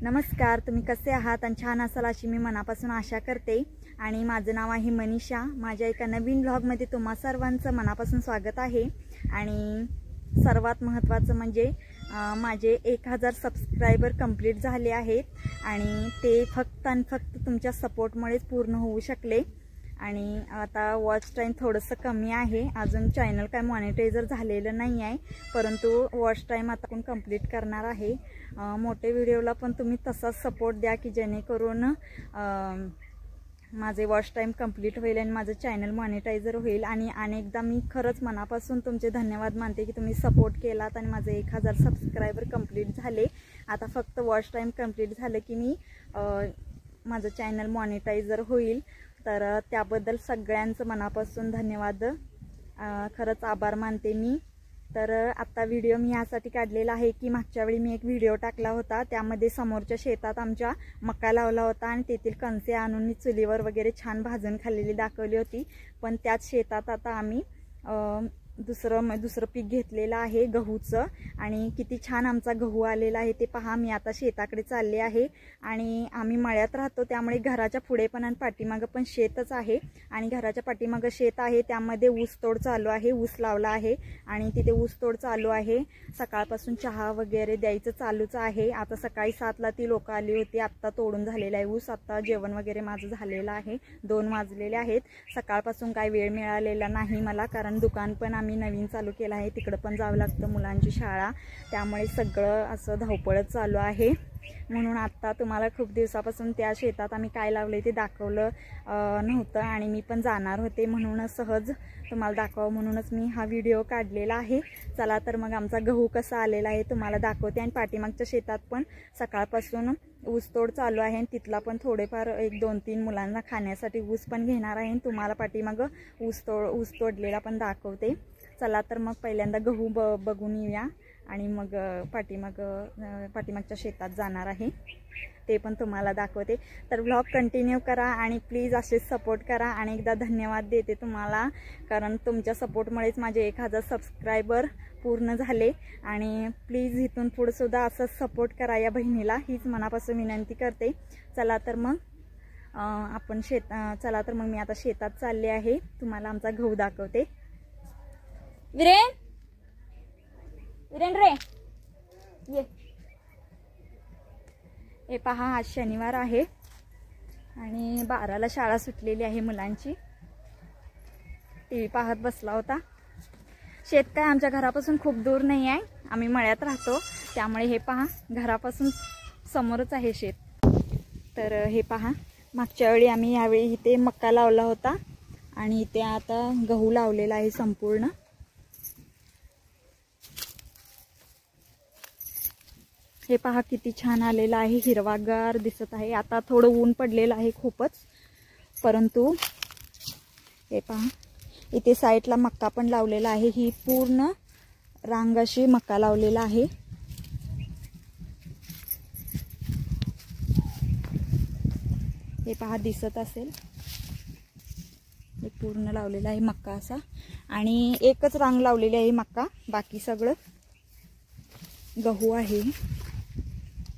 नमस्कार, तुम्ही कसे आहात आणि छान असाल अशी मी मनापासून आशा करते। आणि माझे नाव आहे मनीषा। माझ्या एका नवीन व्लॉगमध्ये तुम्हा सर्वांचं मनापासून स्वागत आहे। आणि सर्वात महत्त्वाचं म्हणजे माझे 1000 सबस्क्रायबर कंप्लीट झाले आहेत आणि ते फक्त आणि फक्त तुमच्या सपोर्टमुळेच पूर्ण होऊ शकले। आणि आता वॉच टाइम थोडंसं कमी आहे, अजून चॅनल काय मॉनिटायझर झालेलं नाही आहे, परंतु वॉच टाइम आता आपण कंप्लीट करणार आहे। मोठे व्हिडिओला पण तुम्ही तसाच सपोर्ट द्या की जेणेकरून माझे वॉच टाइम कंप्लीट होईल आणि माझं चॅनल मॉनिटायझर होईल। आणि अनेकदा मी खरंच मनापासून तुमचे धन्यवाद मानते की तुम्ही सपोर्ट केलात आणि माझे 1000 सबस्क्रायबर कंप्लीट झाले। आता फक्त वॉच टाइम कंप्लीट झालं की मी माझं चॅनल मॉनिटायझर होईल। तर त्याबद्दल सगळ्यांचं मनापासून धन्यवाद, खरंच आभार मानते मी। तर आता व्हिडिओ मी यासाठी काढलेला आहे की मागच्या वेळी मी एक व्हिडिओ टाकला होता, त्यामध्ये समोरच्या शेतात आमच्या मका लावला होता आणि तेथील कणसे आणून मी चुलीवर वगैरे छान भाजून खाल्लेली दाखवली होती। पण त्याच शेतात आता आम्ही दुसरं पीक घेतलेलं आहे गहूचं, आणि किती छान आमचा गहू आलेला आहे ते पहा। मी आता शेताकडे चालले आहे आणि आम्ही मळ्यात राहतो, त्यामुळे घराच्या पुढे पण आणि पाठीमागं पण शेतच आहे। आणि घराच्या पाठीमागं शेत आहे, त्यामध्ये ऊस तोड चालू आहे, ऊस लावला आहे आणि तिथे ऊस तोड चालू आहे। सकाळपासून चहा वगैरे द्यायचं चालूच आहे। आता सकाळी 7ला ती लोक आली होती, आत्ता तोडून झालेला आहे ऊस। आता जेवण वगैरे माझं झालेलं आहे, 2 वाजलेले आहेत। सकाळपासून काय वेळ मिळालेला नाही मला, कारण दुकान पण आम्ही नवीन चालू केलं आहे, तिकडं पण जावं लागतं, मुलांची शाळा, त्यामुळे सगळं असं धावपळच चालू आहे। म्हणून आता तुम्हाला खूप दिवसापासून त्या शेतात आम्ही काय लावले ते दाखवलं नव्हतं आणि मी पण जाणार होते, म्हणून सहज तुम्हाला दाखवावं म्हणूनच मी हा व्हिडिओ काढलेला आहे। चला तर मग आमचा गहू कसा आलेला आहे तुम्हाला दाखवते। आणि पाठीमागच्या शेतात पण सकाळपासून ऊसतोड चालू आहे, तिथला पण थोडेफार 1-2-3 मुलांना खाण्यासाठी ऊस पण घेणार आहे, तुम्हाला पाठीमागं ऊस तोडलेला पण दाखवते। चला तर मग पहिल्यांदा गहू बघून येऊया आणि मग पाठीमागच्या शेतात जाणार आहे, ते पण तुम्हाला दाखवते। तर व्लॉग कंटिन्यू करा आणि प्लीज असेच सपोर्ट करा। अनेकदा धन्यवाद देते तुम्हाला, कारण तुमच्या सपोर्टमुळेच माझे 1000 सबस्क्रायबर पूर्ण झाले। आणि प्लीज इथून पुढे सुद्धा असंच सपोर्ट करा या बहिणीला, हीच मनापासून विनंती करते। चला तर मग चला तर मग मी आता शेतात चालले आहे, तुम्हाला आमचा गहू दाखवते। विरेन रे ये, हे पहा आज शनिवार आहे आणि 12ला शाळा सुटलेली आहे मुलांची। टीव्ही पाहत बसला होता। शेत काय आमच्या घरापासून खूप दूर नाही आहे, आम्ही मळ्यात राहतो, त्यामुळे हे पहा घरापासून समोरच आहे शेत। तर हे पहा मागच्या वेळी आम्ही यावेळी इथे मका लावला होता आणि इथे आता गहू लावलेला आहे संपूर्ण। हे पहा किती छान आलेला आहे, हिरवागार दिसत आहे। आता थोडं ऊन पडलेलं आहे खूपच, परंतु हे पहा इथे साईडला मक्का पण लावलेला आहे, ही पूर्ण रांग अशी मक्का लावलेला आहे। हे पहा दिसत असेल, हे पूर्ण लावलेला आहे मक्का असा, आणि एकच रांग लावलेली आहे मक्का, बाकी सगळं गहू आहे।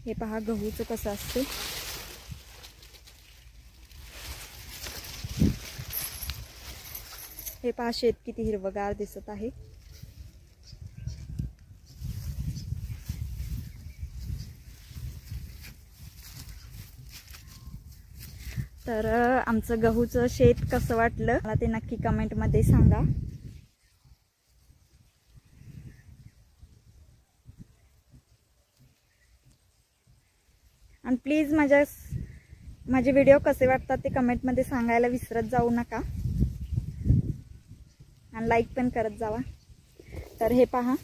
हे पहा गहूचं कसं असते, हे पहा शेत किती हिरवगार दिसत आहे। तर आमचं गहूचं शेत कसं वाटलं मला ते नक्की कमेंटमध्ये सांगा। आणि प्लीज माझे व्हिडिओ कसे वाटतात ते कमेंटमध्ये सांगायला विसरत जाऊ नका, आणि लाईक पण करत जावा। तर हे पहा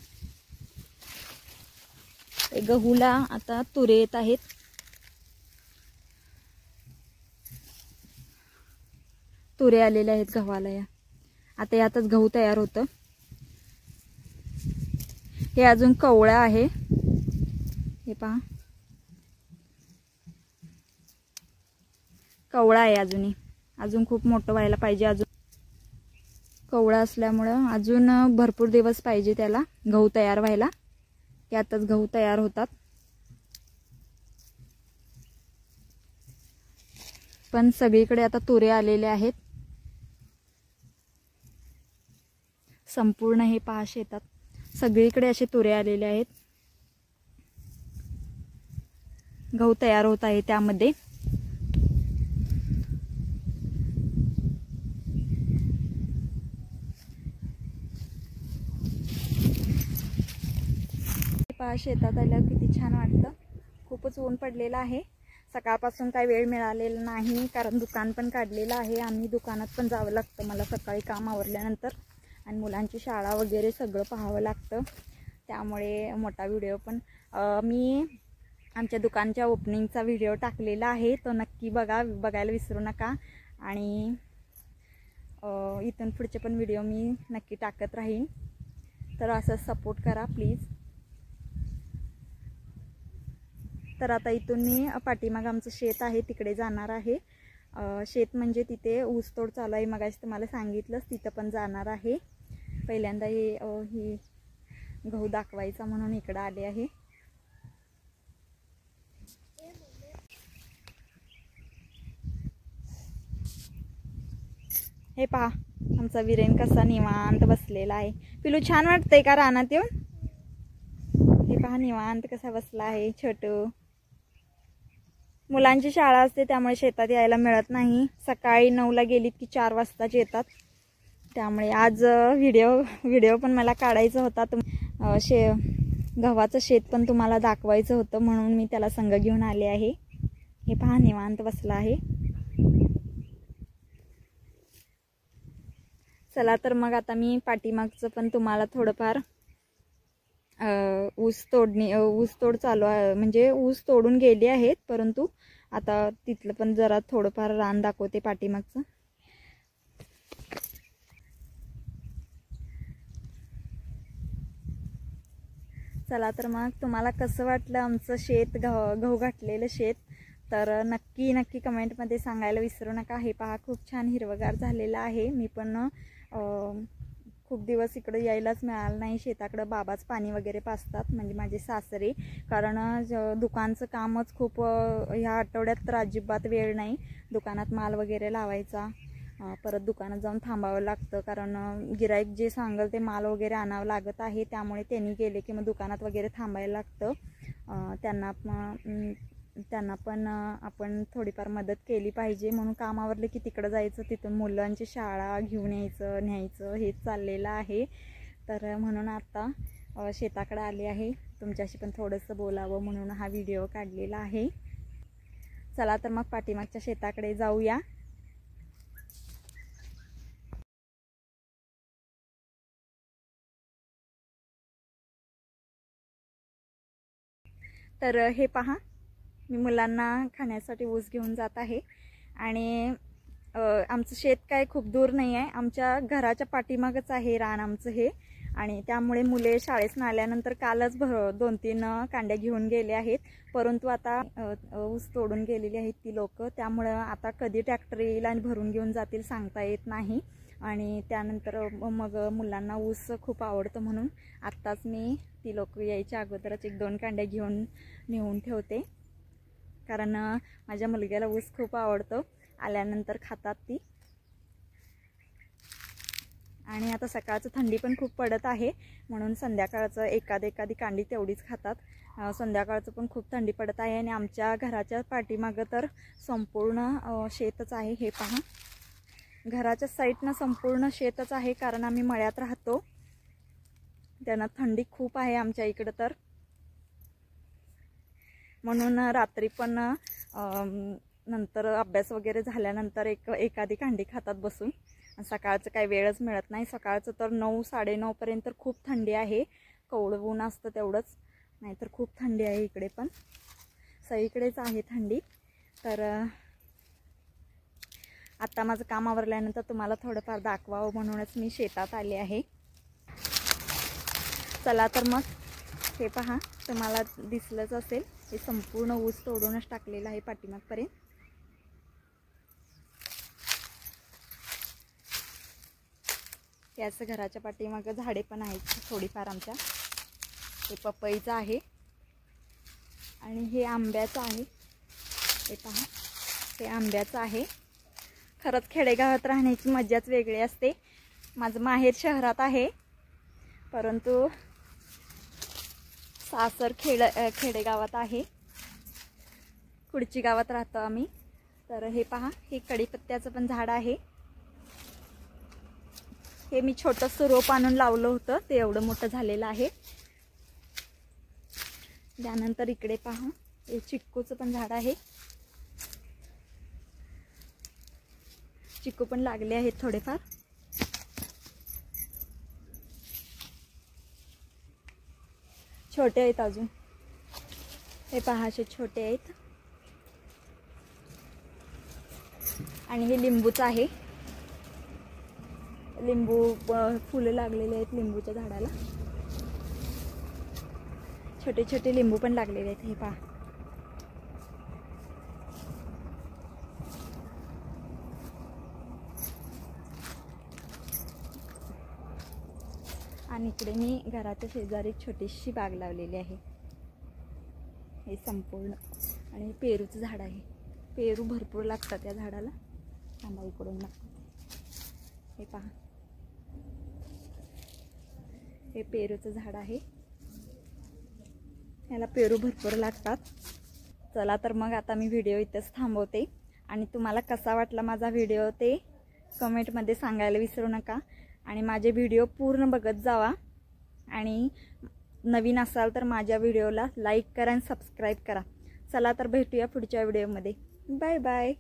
गहूला आता तुरे येत आहेत, तुरे आलेले आहेत गव्हाला या। आता यातच गहू तयार होतं। हे अजून कवळं आहे, हे पहा कवळा आहे अजून खूप मोठं व्हायला पाहिजे। अजून कवळा असल्यामुळे अजून भरपूर दिवस पाहिजे त्याला गहू तयार व्हायला, यातच गहू तयार होतात। पण सगळीकडे आता तुरे आलेले आहेत. संपूर्ण हे पहा शेतात सगळीकडे असे तुरे आलेले आहेत. गहू तयार होत आहे त्यामध्ये. पहा शेतात आल्यावर किती छान वाटतं. खूपच ऊन पडलेलं आहे. सकाळपासून काही वेळ मिळालेला नाही कारण दुकान पण काढलेलं आहे. आम्ही दुकानात पण जावं लागतं मला सकाळी काम आवरल्यानंतर, आणि मुलांची शाळा वगैरे सगळं पाहावं लागतं. त्यामुळे मोठा व्हिडिओ पण मी आमच्या दुकानच्या ओपनिंगचा व्हिडिओ टाकलेला आहे, तो नक्की बघायला विसरू नका. आणि इथून पुढचे पण व्हिडिओ मी नक्की टाकत राहीन, तर असं सपोर्ट करा प्लीज. तर आता इथून मी पाठीमाग आमचं शेत आहे तिकडे जाणार आहे. शेत म्हणजे तिथे ऊसतोड चालू आहे, मगाशी तुम्हाला सांगितलंच, तिथं पण जाणार आहे. पहिल्यांदा ही गहू दाखवायचा म्हणून इकडं आले आहे. हे पहा आमचा वीरेन कसा निवांत बसलेला आहे. पिलू छान वाटतंय का रानात येऊन? हे पहा निवांत कसा बसला आहे छोटू. मुलांची शाळा असते त्यामुळे शेतात यायला मिळत नाही. सकाळी 9ला गेलीत की 4 वाजताच येतात. त्यामुळे आज व्हिडिओ पण मला काढायचा होता. गव्हाचं शेत पण तुम्हाला दाखवायचं होतं म्हणून मी त्याला संग घेऊन आले आहे. हे पहा निवांत बसला आहे. चला तर मग आता मी पाठीमागचं पण तुम्हाला थोडंफार ऊस तोड चालू आहे, म्हणजे ऊस तोडून गेले आहेत, परंतु आता तिथलं पण जरा थोडंफार रान दाखवते पाठीमागचं. चला तर मग तुम्हाला कसं वाटलं आमचं शेत, गहू घातलेलं शेत, तर नक्की कमेंटमध्ये सांगायला विसरू नका. हे पहा खूप छान हिरवगार झालेलं आहे. मी पण खूप दिवस इकडे यायलाच मिळालं नाही शेताकडं. बाबाच पाणी वगैरे पाजतात, म्हणजे माझे सासरे, कारण दुकानचं कामच खूप, ह्या आठवड्यात तर अजिबात वेळ नाही. दुकानात माल वगैरे लावायचा, परत दुकानात जाऊन थांबावं लागतं, कारण गिराईक जे सांगेल ते माल वगैरे आणावं लागत आहे. त्यामुळे त्यांनी गेले की मग दुकानात वगैरे थांबायला लागतं. त्यांना पण आपण थोडीफार मदत केली पाहिजे, म्हणून काम आवरलं की तिकडं जायचं, तिथून मुलांची शाळा घेऊन यायचं न्यायचं हेच चाललेलं आहे. तर म्हणून आता शेताकडे आले आहे, तुमच्याशी पण थोडंसं बोलावं म्हणून हा व्हिडिओ काढलेला आहे. चला तर मग पाठीमागच्या शेताकडे जाऊया. तर हे पहा मी मुलांना खाण्यासाठी ऊस घेऊन जात आहे. आणि आमचं शेत काय खूप दूर नाही आहे, आमच्या घराच्या पाठीमागच आहे रान आमचं हे. आणि त्यामुळे मुले शाळेतून आल्यानंतर कालच 2-3 कांड्या घेऊन गेले आहेत, परंतु आता ऊस तोडून गेलेली आहेत ती लोक. त्यामुळं आता कधी ट्रॅक्टर येईल आणि भरून घेऊन जातील सांगता येत नाही. आणि त्यानंतर मग मुलांना ऊस खूप आवडतं म्हणून आत्ताच मी ती लोक यायच्या अगोदरच 1-2 कांड्या नेऊन ठेवते, कारण माझ्या मुलग्याला ऊस खूप आवडतो, आल्यानंतर खातात ती. आणि आता सकाळचं थंडी पण खूप पडत आहे, म्हणून संध्याकाळचं एखादी कांडी तेवढीच खातात. संध्याकाळचं पण खूप थंडी पडत आहे. आणि आमच्या घराच्या पाठीमागं तर संपूर्ण शेतच आहे. हे पहा घराच्या साईडनं संपूर्ण शेतच आहे, कारण आम्ही मळ्यात राहतो, त्यांना थंडी खूप आहे आमच्या इकडं. तर म्हणून रात्री पण नंतर अभ्यास वगैरे झाल्यानंतर एखादी कांडी खातात बसून. सकाळचं काही वेळच मिळत नाही. सकाळचं तर 9-9:30 पर्यंत खूप थंडी आहे, कवळं ऊन असतं तेवढंच, नाहीतर खूप थंडी आहे इकडे पण, सगळीकडेच आहे थंडी. तर आता माझं काम आवरल्यानंतर तुम्हाला थोडंफार दाखवावं म्हणूनच मी शेतात आले आहे. चला तर मग हे पहा तुम्हाला दिसलंच असेल, हे संपूर्ण ऊस तोडूनच टाकलेलं आहे पाठीमागपर्यंत. याचं घराच्या पाठीमागं झाडे पण आहेत थोडीफार आमच्या. हे पपईचं आहे आणि हे आंब्याचं आहे. हे पहा हे आंब्याचं आहे. खरंच खेडेगावात राहण्याची मजाच वेगळी असते. माझं माहेर शहरात आहे, परंतु सासर खेडेगावात आहे. कुडची गावात राहतो आम्ही. तर हे पहा, हे कढीपत्त्याचं पण झाड आहे. हे मी छोटंसं रोप आणून लावलं होतं, ते एवढं मोठं झालेलं आहे. त्यानंतर इकडे पहा, हे चिक्कूचं पण झाड आहे. चिक्कू पण लागले आहेत थोडेफार. छोटे आहेत अजून. हे पहा, असे छोटे आहेत. आणि हे लिंबूचं आहे. लिंबू फुलं लागलेले आहेत लिंबूच्या झाडाला. छोटे छोटे लिंबू पण लागलेले आहेत. हे पहा. आणि इकडे मी घराच्या शेजारी छोटीशी बाग लावलेली आहे. हे संपूर्ण. आणि पेरूचं झाड आहे. पेरू भरपूर लागतात या झाडाला. थांबा, इकडून लागतात. हे पहा, हे पेरूचं झाड आहे. याला पेरू भरपूर लागतात. चला तर मग आता मी व्हिडिओ इथेच थांबवते. आणि तुम्हाला कसा वाटला माझा व्हिडिओ ते कमेंटमध्ये सांगायला विसरू नका. आणि माझे व्हिडिओ पूर्ण बघत जावा. आणि नवीन असाल तर माझ्या व्हिडिओला लाईक करा आणि सबस्क्राईब करा. चला तर भेटूया पुढच्या व्हिडिओमध्ये. Bye bye.